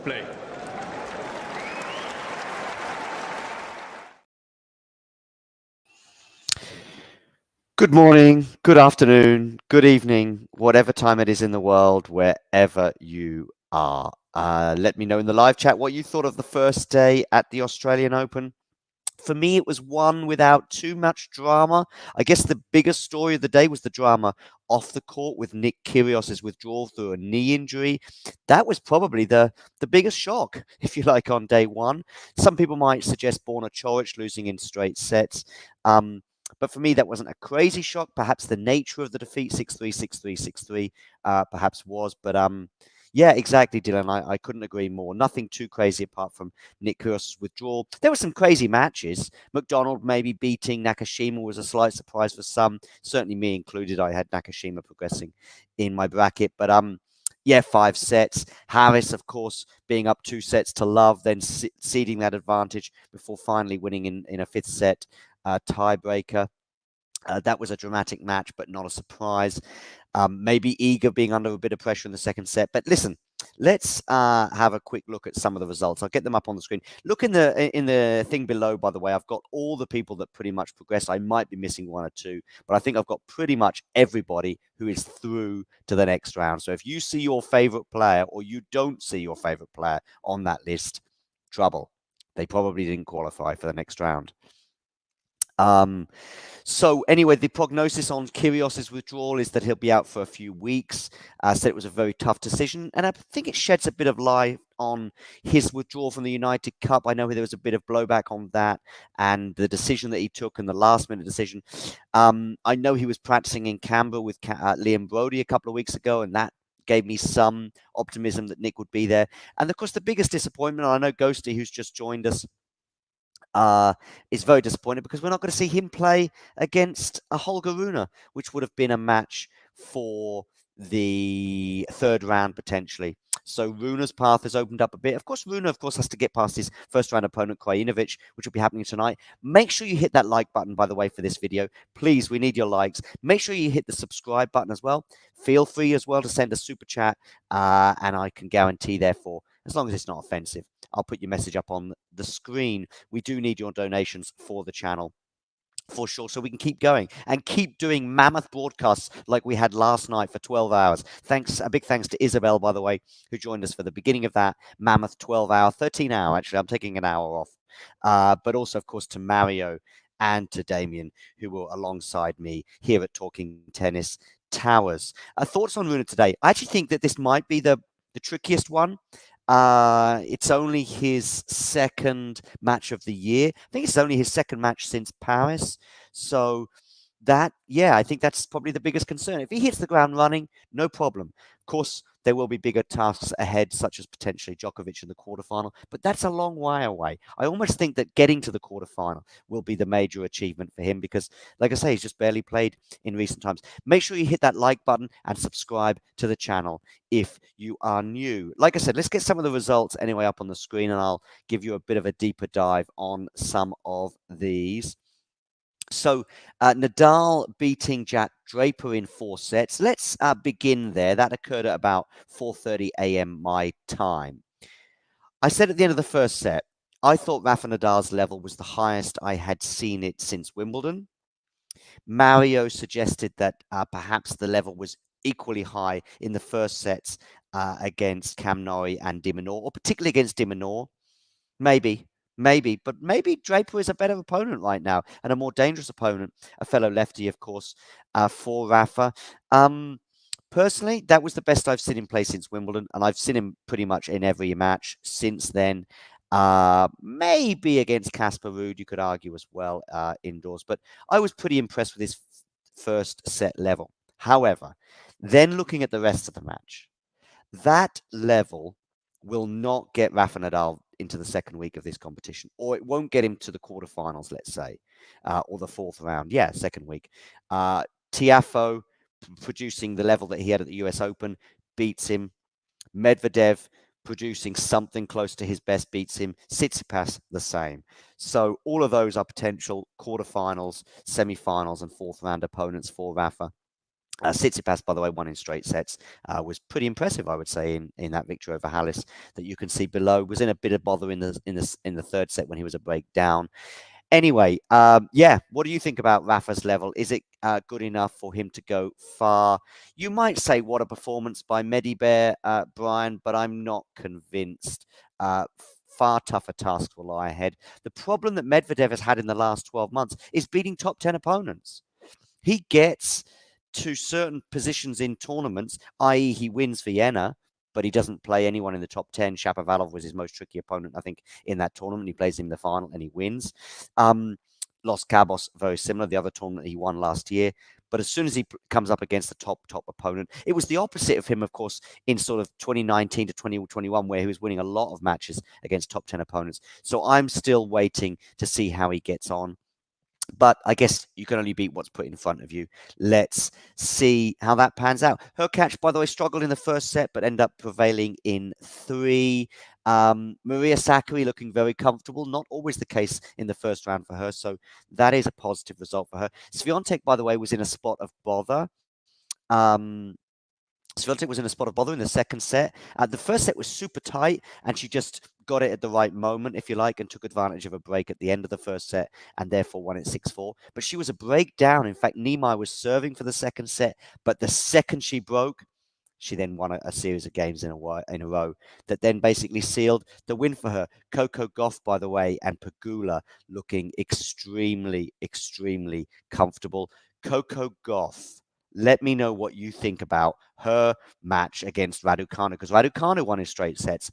Play. Good morning, good afternoon, good evening, whatever time it is in the world, wherever you are. Let me know in the live chat what you thought of the first day at the Australian Open. For me, it was one without too much drama. I guess the biggest story of the day was the drama off the court with Nick Kyrgios' withdrawal through a knee injury. That was probably the biggest shock, if you like, on day one. Some people might suggest Borna Coric losing in straight sets. But for me, that wasn't a crazy shock. Perhaps the nature of the defeat, 6-3, 6-3, 6-3, perhaps was. But yeah, exactly, Dylan. I couldn't agree more. Nothing too crazy apart from Nick Kyrgios' withdrawal. There were some crazy matches. McDonald maybe beating Nakashima was a slight surprise for some. Certainly me included. I had Nakashima progressing in my bracket. But yeah, 5 sets. Harris, of course, being up 2 sets to love, then ceding that advantage before finally winning in a 5th set tiebreaker. That was a dramatic match, but not a surprise. Maybe Iga being under a bit of pressure in the second set. But listen, let's have a quick look at some of the results. I'll get them up on the screen. Look in the thing below, by the way. I've got all the people that pretty much progressed. I might be missing 1 or 2, but I think I've got pretty much everybody who is through to the next round. So if you see your favorite player or you don't see your favorite player on that list, trouble. They probably didn't qualify for the next round. So anyway, the prognosis on Kyrgios' withdrawal is that he'll be out for a few weeks. Said it was a very tough decision, and I think it sheds a bit of light on his withdrawal from the United Cup. I know there was a bit of blowback on that and the decision that he took and the last-minute decision. I know he was practicing in Canberra with Liam Brodie a couple of weeks ago, and that gave me some optimism that Nick would be there. And of course, the biggest disappointment, I know Ghosty, who's just joined us, is very disappointed because we're not going to see him play against a Holger Rune, which would have been a match for the 3rd round potentially. So Rune's path has opened up a bit. Of course, Rune, has to get past his first round opponent, Krajinovic, which will be happening tonight. Make sure you hit that like button, by the way, for this video. Please, we need your likes. Make sure you hit the subscribe button as well. Feel free as well to send a super chat, and I can guarantee, therefore, as long as it's not offensive, I'll put your message up on the screen. We do need your donations for the channel, for sure, so we can keep going and keep doing mammoth broadcasts like we had last night for 12 hours. A big thanks to Isabel, by the way, who joined us for the beginning of that mammoth 12-hour, 13-hour, actually. I'm taking an hour off. But also, of course, to Mario and to Damien, who were alongside me here at Talking Tennis Towers. Thoughts on Rune today? I actually think that this might be the trickiest one. It's only his 2nd match of the year. I think it's only his 2nd match since Paris. So that, yeah, I think that's probably the biggest concern. If he hits the ground running, no problem. Of course, there will be bigger tasks ahead, such as potentially Djokovic in the quarterfinal, but that's a long way away. I almost think that getting to the quarterfinal will be the major achievement for him because, like I say, he's just barely played in recent times. Make sure you hit that like button and subscribe to the channel if you are new. Like I said, let's get some of the results anyway up on the screen, and I'll give you a bit of a deeper dive on some of these. So Nadal beating Jack Draper in 4 sets. Let's begin there. That occurred at about 4:30 a.m. my time. I said at the end of the first set, I thought Rafa Nadal's level was the highest I had seen it since Wimbledon. Mario suggested that perhaps the level was equally high in the first sets against Cam Norrie and de Minaur, or particularly against de Minaur. Maybe, but maybe Draper is a better opponent right now and a more dangerous opponent, a fellow lefty, of course, for Rafa. Personally, that was the best I've seen him play since Wimbledon, and I've seen him pretty much in every match since then. Maybe against Casper Ruud, you could argue as well, indoors, but I was pretty impressed with his first set level. However, then looking at the rest of the match, that level will not get Rafa Nadal into the second week of this competition, or it won't get him to the quarterfinals, let's say, or the 4th round. Yeah, second week. Tiafoe, producing the level that he had at the US Open, beats him. Medvedev, producing something close to his best, beats him. Tsitsipas, the same. So all of those are potential quarterfinals, semifinals, and 4th round opponents for Rafa. Tsitsipas, by the way, won in straight sets. Was pretty impressive, I would say, in that victory over Hallis. That you can see below. Was in a bit of bother in the third set when he was a break down. Anyway, yeah, what do you think about Rafa's level? Is it good enough for him to go far? You might say, what a performance by Medibear, Brian, but I'm not convinced. Far tougher tasks will lie ahead. The problem that Medvedev has had in the last 12 months is beating top 10 opponents. He gets to certain positions in tournaments, i.e. he wins Vienna, but he doesn't play anyone in the top 10. Shapovalov was his most tricky opponent, I think, in that tournament. He plays him in the final and he wins. Los Cabos, very similar, the other tournament he won last year. But as soon as he comes up against the top opponent, it was the opposite of him, of course, in sort of 2019 to 2021, where he was winning a lot of matches against top 10 opponents. So I'm still waiting to see how he gets on. But I guess you can only beat what's put in front of you. Let's see how that pans out. Hurkacz, by the way, struggled in the first set, but ended up prevailing in 3. Maria Sakkari looking very comfortable. Not always the case in the first round for her, so that is a positive result for her. Swiatek, by the way, was in a spot of bother. Swiatek was in a spot of bother in the second set. The first set was super tight, and she just got it at the right moment, if you like, and took advantage of a break at the end of the first set, and therefore won it 6-4. But she was a break down. In fact, Niemeyer was serving for the second set, but the second she broke, she then won a series of games in a row that then basically sealed the win for her. Coco Gauff, by the way, and Pegula looking extremely, extremely comfortable. Coco Gauff, let me know what you think about her match against Raducanu, because Raducanu won in straight sets.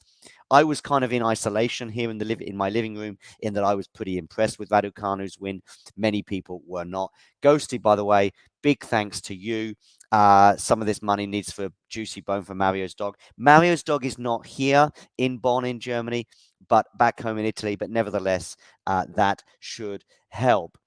I was kind of in isolation here in my living room, in that I was pretty impressed with Raducanu's win. Many people were not. Ghosty, by the way, big thanks to you. Some of this money needs for juicy bone for Mario's dog. Mario's dog is not here in Bonn in Germany, but back home in Italy. But nevertheless, that should help.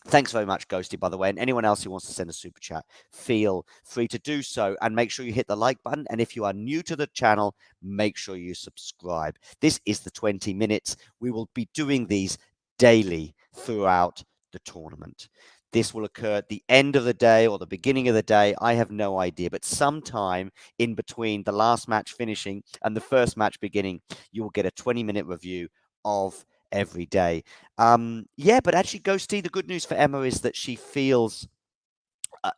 Thanks very much, Ghosty, by the way. And anyone else who wants to send a super chat, feel free to do so. And make sure you hit the like button. And if you are new to the channel, make sure you subscribe. This is the 20 minutes. We will be doing these daily throughout the tournament. This will occur at the end of the day or the beginning of the day. I have no idea. But sometime in between the last match finishing and the first match beginning, you will get a 20-minute review of every day. Yeah, but actually, Ghosty, the good news for Emma is that she feels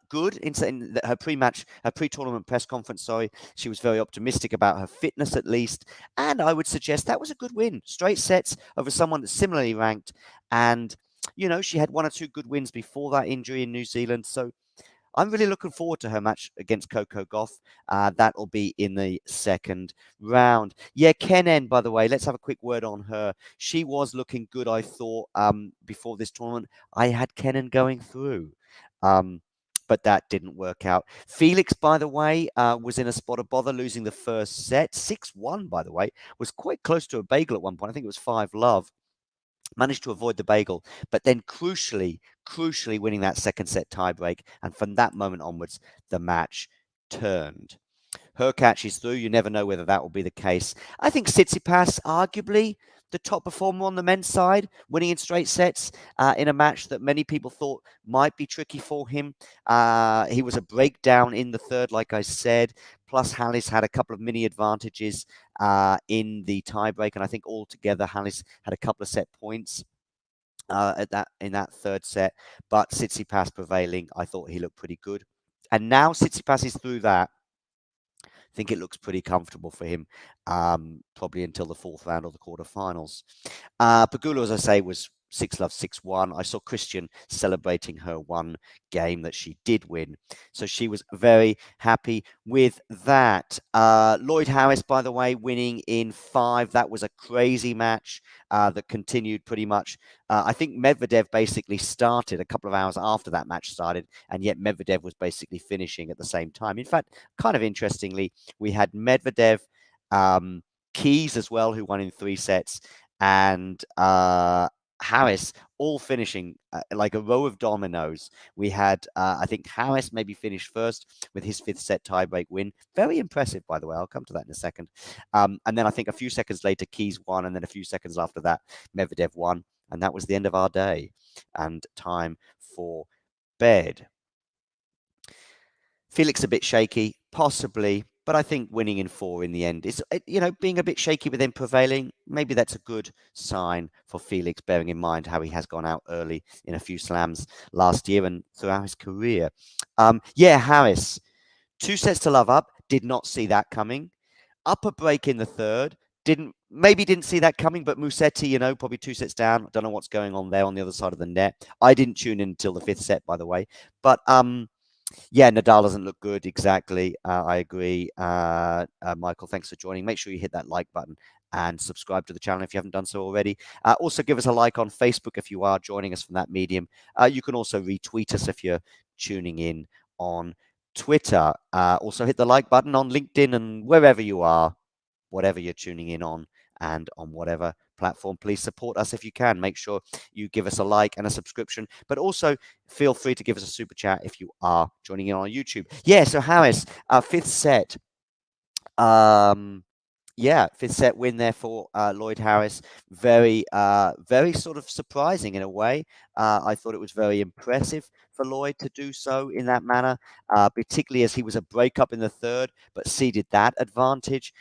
good in saying that her pre-tournament press conference, she was very optimistic about her fitness at least. And I would suggest that was a good win. Straight sets over someone that's similarly ranked. And, she had 1 or 2 good wins before that injury in New Zealand. So I'm really looking forward to her match against Coco Gauff. That will be in the second round. Yeah, Kennen, by the way, let's have a quick word on her. She was looking good, I thought, before this tournament. I had Kennen going through. But that didn't work out. Felix, by the way, was in a spot of bother, losing the first set. 6-1, by the way. Was quite close to a bagel at one point. I think it was 5-love. Managed to avoid the bagel, but then crucially winning that second set tiebreak. And from that moment onwards, the match turned. Hurkacz is through. You never know whether that will be the case. I think Tsitsipas, arguably the top performer on the men's side, winning in straight sets in a match that many people thought might be tricky for him. He was a breakdown in the third, like I said. Plus, Hallis had a couple of mini advantages in the tiebreak, and I think altogether Hallis had a couple of set points in that third set. But Tsitsipas prevailing, I thought he looked pretty good. And now Tsitsipas is through that. I think it looks pretty comfortable for him, probably until the fourth round or the quarterfinals. Pegula, as I say, was 6-love, 6-1. I saw Christian celebrating her one game that she did win. So she was very happy with that. Lloyd Harris, by the way, winning in 5. That was a crazy match that continued pretty much. I think Medvedev basically started a couple of hours after that match started, and yet Medvedev was basically finishing at the same time. In fact, kind of interestingly, we had Medvedev, Keys as well, who won in 3 sets, and Harris all finishing like a row of dominoes. We had, I think, Harris maybe finished first with his 5th set tiebreak win. Very impressive, by the way. I'll come to that in a second. And then I think a few seconds later, Keys won, and then a few seconds after that, Medvedev won. And that was the end of our day and time for bed. Felix a bit shaky, possibly, but I think winning in 4 in the end is, being a bit shaky but then prevailing. Maybe that's a good sign for Felix, bearing in mind how he has gone out early in a few slams last year and throughout his career. Harris, 2 sets to love up. Did not see that coming. Up a break in the third. Didn't see that coming, but Musetti, probably 2 sets down. Don't know what's going on there on the other side of the net. I didn't tune in until the 5th set, by the way. But Nadal doesn't look good. Exactly. I agree. Michael, thanks for joining. Make sure you hit that like button and subscribe to the channel if you haven't done so already. Also, give us a like on Facebook if you are joining us from that medium. You can also retweet us if you're tuning in on Twitter. Also, hit the like button on LinkedIn and wherever you are, whatever you're tuning in on, and on whatever platform. Please support us if you can. Make sure you give us a like and a subscription, but also feel free to give us a super chat if you are joining in on YouTube. So Harris, 5th set. 5th set win there for Lloyd Harris. Very sort of surprising in a way. I thought it was very impressive for Lloyd to do so in that manner, particularly as he was a breakup in the third, but ceded that advantage.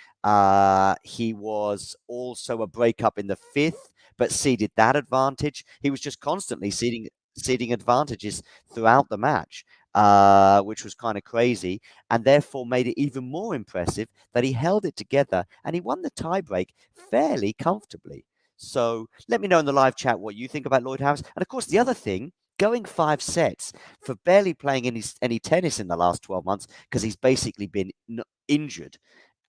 He was also a breakup in the 5th, but ceded that advantage. He was just constantly ceding advantages throughout the match, which was kind of crazy, and therefore made it even more impressive that he held it together and he won the tiebreak fairly comfortably. So let me know in the live chat what you think about Lloyd Harris. And of course, the other thing, going 5 sets for barely playing any tennis in the last 12 months because he's basically been injured.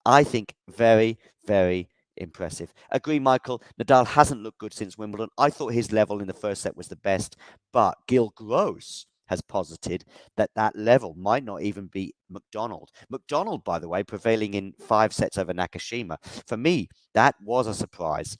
I think very, very impressive. Agree, Michael. Nadal hasn't looked good since Wimbledon. I thought his level in the first set was the best, but Gil Gross has posited that level might not even be McDonald. McDonald, by the way, prevailing in 5 sets over Nakashima. For me, that was a surprise.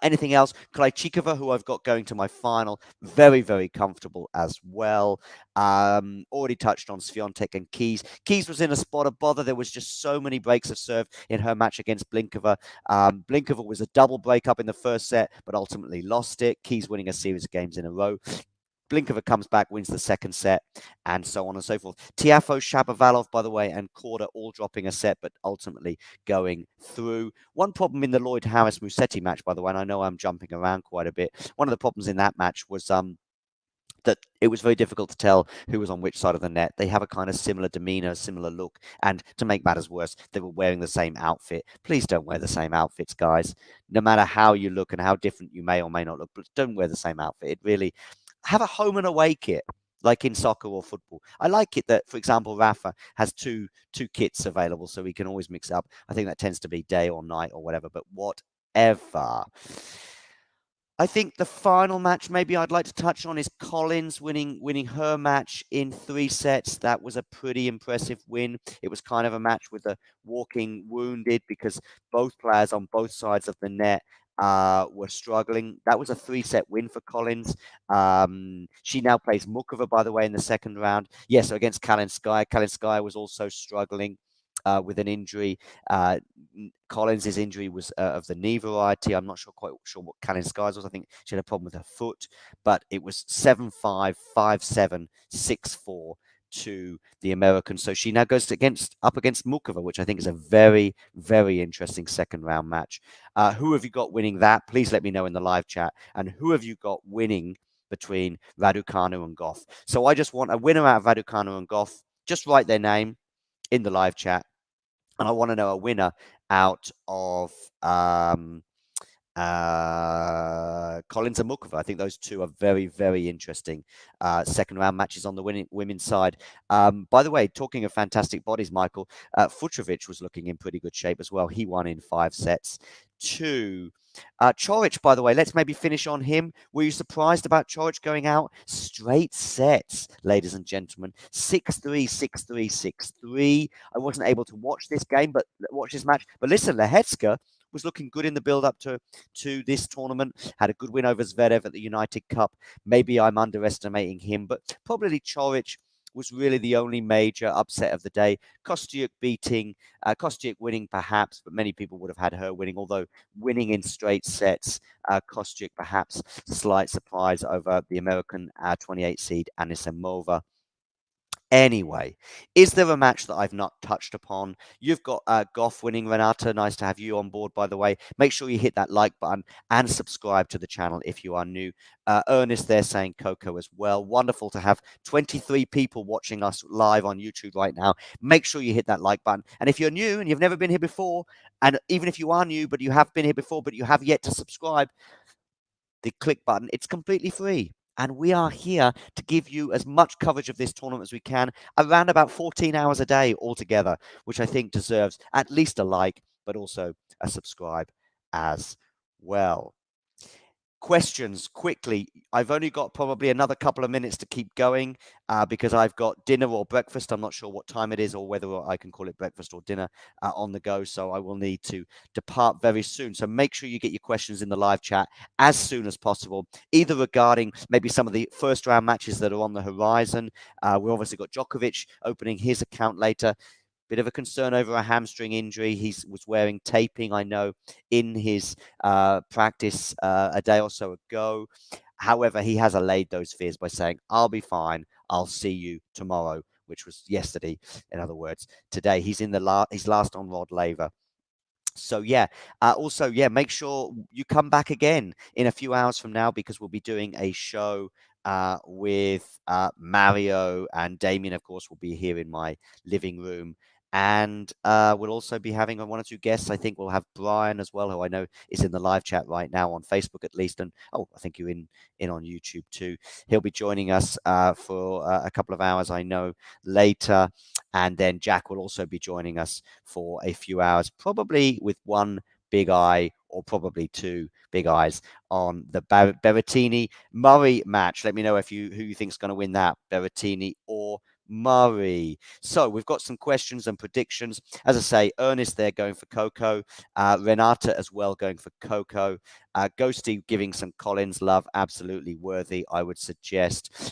Anything else? Krejcikova, who I've got going to my final, very, very comfortable as well. Already touched on Swiatek and Keys. Keys was in a spot of bother. There was just so many breaks of serve in her match against Blinkova. Blinkova was a double breakup in the first set, but ultimately lost it. Keys winning a series of games in a row. Blinkova comes back, wins the second set, and so on and so forth. Tiafoe, Shapovalov, by the way, and Korda all dropping a set, but ultimately going through. One problem in the Lloyd Harris-Musetti match, by the way, and I know I'm jumping around quite a bit. One of the problems in that match was that it was very difficult to tell who was on which side of the net. They have a kind of similar demeanor, similar look, and to make matters worse, they were wearing the same outfit. Please don't wear the same outfits, guys. No matter how you look and how different you may or may not look, but don't wear the same outfit. It really... Have a home and away kit, like in soccer or football. I like it that, for example, Rafa has two kits available, so we can always mix up. I think that tends to be day or night or whatever, but whatever. I think the final match maybe I'd like to touch on is Collins winning her match in 3 sets. That was a pretty impressive win. It was kind of a match with the walking wounded because both players on both sides of the net were struggling. That was a 3-set win for Collins. She now plays Mukova, by the way, in the second round. Yes, so against Kalinskaya. Kalinskaya was also struggling with an injury. Collins' injury was of the knee variety. I'm not quite sure what Kalinskaya's was. I think she had a problem with her foot, but it was 7-5, 5-7, 6-4 to the American. So she now goes up against Mukova, which I think is a very, very interesting second round match. Who have you got winning that? Please let me know in the live chat. And who have you got winning between Raducanu and Goff? So I just want a winner out of Raducanu and Goff. Just write their name in the live chat. And I want to know a winner out of Collins and Mukova. I think those two are very, very interesting second round matches on the women's side. By the way, talking of fantastic bodies, Michael, Futrovic was looking in pretty good shape as well. He won in 5 sets to Coric, by the way. Let's maybe finish on him. Were you surprised about Coric going out? Straight sets, ladies and gentlemen. 6-3, 6-3, 6-3. I wasn't able to watch this game, but watch this match. But listen, Lehecka was looking good in the build-up to this tournament. Had a good win over Zverev at the United Cup. Maybe I'm underestimating him, but probably Coric was really the only major upset of the day. Kostyuk winning perhaps, but many people would have had her winning, although winning in straight sets. Kostyuk perhaps slight surprise over the American 28 seed Anisimova. Anyway, is there a match that I've not touched upon? You've got Goff winning Renata. Nice to have you on board, by the way. Make sure you hit that like button and subscribe to the channel if you are new. Ernest there saying Coco as well. Wonderful to have 23 people watching us live on YouTube right now. Make sure you hit that like button. And if you're new and you've never been here before, and even if you are new, but you have been here before, but you have yet to subscribe, the click button. It's completely free. And we are here to give you as much coverage of this tournament as we can, around about 14 hours a day altogether, which I think deserves at least a like, but also a subscribe as well. Questions quickly. I've only got probably another couple of minutes to keep going because I've got dinner or breakfast. I'm not sure what time it is or whether I can call it breakfast or dinner on the go. So I will need to depart very soon. So make sure you get your questions in the live chat as soon as possible, either regarding maybe some of the first round matches that are on the horizon. We've obviously got Djokovic opening his account later. Bit of a concern over a hamstring injury. He was wearing taping, I know, in his practice a day or so ago. However, he has allayed those fears by saying, I'll be fine. I'll see you tomorrow, which was yesterday. In other words, today he's in his last on Rod Laver. So yeah, also yeah, make sure you come back again in a few hours from now because we'll be doing a show with Mario and Damien. Of course, will be here in my living room. And we'll also be having one or two guests. I think we'll have Brian as well, who I know is in the live chat right now on Facebook at least. And oh, I think you're in on YouTube too. He'll be joining us for a couple of hours, I know, later. And then Jack will also be joining us for a few hours, probably with one big eye or probably two big eyes on the Berrettini Murray match. Let me know who you think is going to win that, Berrettini or Murray. So we've got some questions and predictions. As I say, Ernest there going for Coco, Renata as well going for Coco, Ghosty giving some Collins love, absolutely worthy, I would suggest.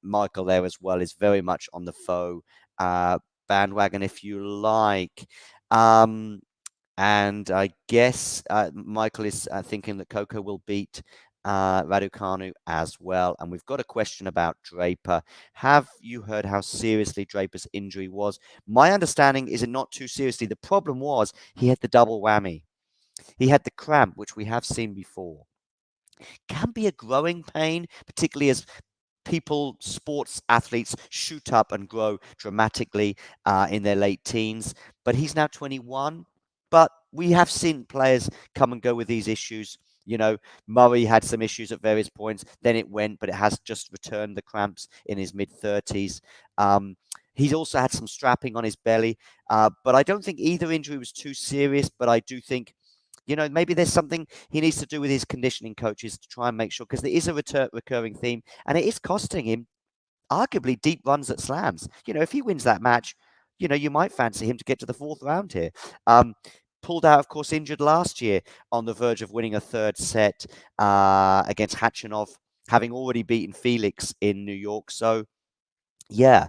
Michael there as well is very much on the foe bandwagon, if you like. And I guess Michael is thinking that Coco will beat Raducanu as well. And we've got a question about Draper. Have you heard how seriously Draper's injury was? My understanding is it not too seriously. The problem was he had the double whammy. He had the cramp, which we have seen before. Can be a growing pain, particularly as sports athletes shoot up and grow dramatically in their late teens. But he's now 21. But we have seen players come and go with these issues. You know, Murray had some issues at various points. Then it went, but it has just returned the cramps in his mid-30s. He's also had some strapping on his belly. But I don't think either injury was too serious. But I do think, maybe there's something he needs to do with his conditioning coaches to try and make sure, because there is a recurring theme, and it is costing him arguably deep runs at slams. If he wins that match, you might fancy him to get to the fourth round here. Pulled out, of course, injured last year on the verge of winning a third set against Khachanov, having already beaten Felix in New York. So, yeah.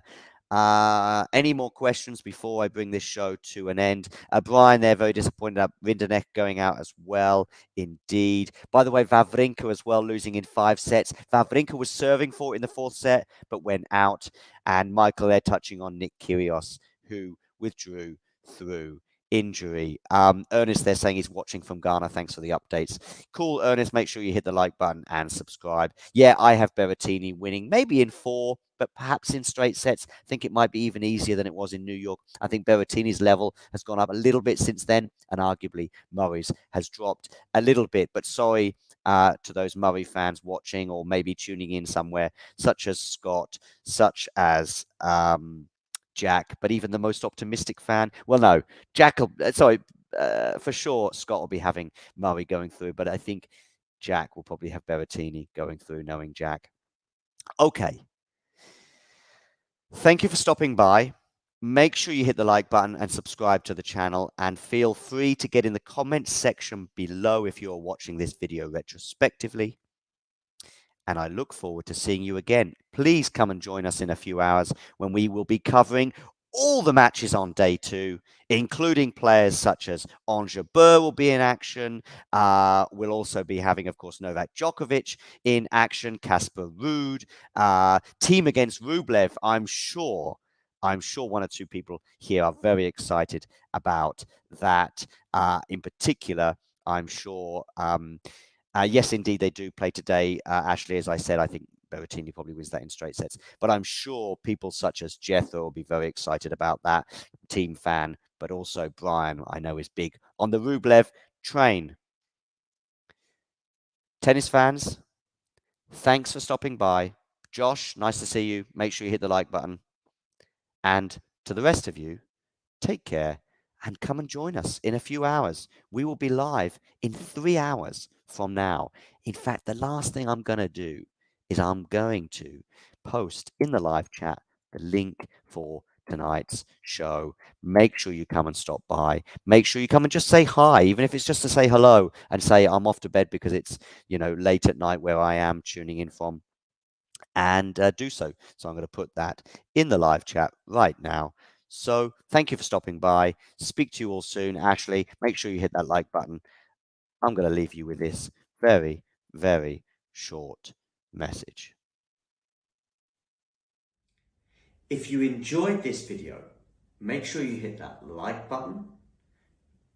Any more questions before I bring this show to an end? Brian there, very disappointed about Rinderknech going out as well. Indeed. By the way, Wawrinka as well, losing in 5 sets. Wawrinka was serving for it in the 4th set, but went out. And Michael there touching on Nick Kyrgios, who withdrew through injury. Ernest there saying he's watching from Ghana. Thanks for the updates. Cool, Ernest. Make sure you hit the like button and subscribe. Yeah, I have Berrettini winning, maybe in 4, but perhaps in straight sets. I think it might be even easier than it was in New York. I think Berrettini's level has gone up a little bit since then, and arguably Murray's has dropped a little bit. But sorry to those Murray fans watching or maybe tuning in somewhere, such as Scott, such as Jack, but even the most optimistic fan. Well, no, Jack will, for sure, Scott will be having Murray going through, but I think Jack will probably have Berrettini going through, knowing Jack. Okay. Thank you for stopping by. Make sure you hit the like button and subscribe to the channel, and feel free to get in the comments section below if you're watching this video retrospectively. And I look forward to seeing you again. Please come and join us in a few hours when we will be covering all the matches on day 2, including players such as Ons Jabeur will be in action. We'll also be having, of course, Novak Djokovic in action, Casper Ruud, team against Rublev. I'm sure one or two people here are very excited about that. In particular, I'm sure. Yes, indeed, they do play today. Ashley, as I said, I think Berrettini probably wins that in straight sets. But I'm sure people such as Jethro will be very excited about that. Team fan, but also Brian, I know, is big on the Rublev train. Tennis fans, thanks for stopping by. Josh, nice to see you. Make sure you hit the like button. And to the rest of you, take care and come and join us in a few hours. We will be live in 3 hours from now. In fact, the last thing I'm going to do is I'm going to post in the live chat the link for tonight's show. Make sure you come and stop by. Make sure you come and just say hi, even if it's just to say hello and say I'm off to bed because it's, late at night where I am tuning in from, and do so. So I'm going to put that in the live chat right now. So thank you for stopping by. Speak to you all soon. Ashley, make sure you hit that like button. I'm going to leave you with this very, very short message. If you enjoyed this video, make sure you hit that like button.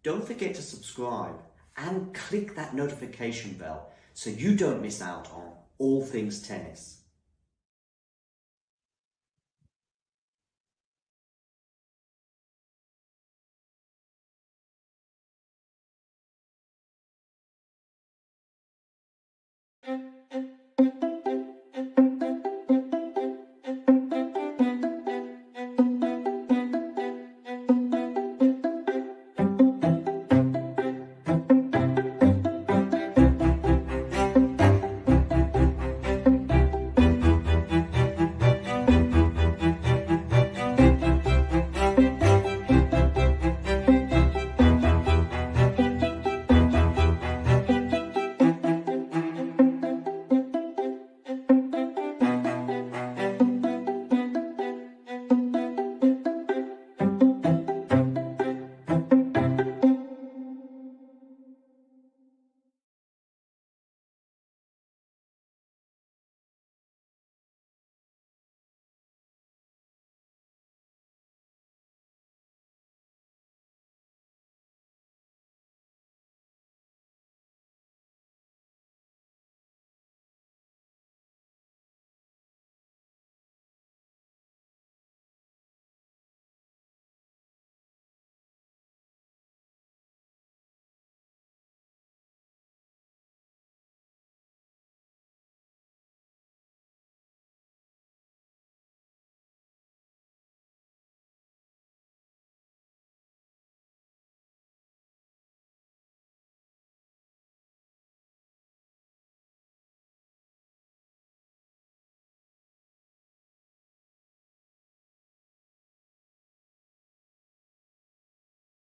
Don't forget to subscribe and click that notification bell so you don't miss out on all things tennis.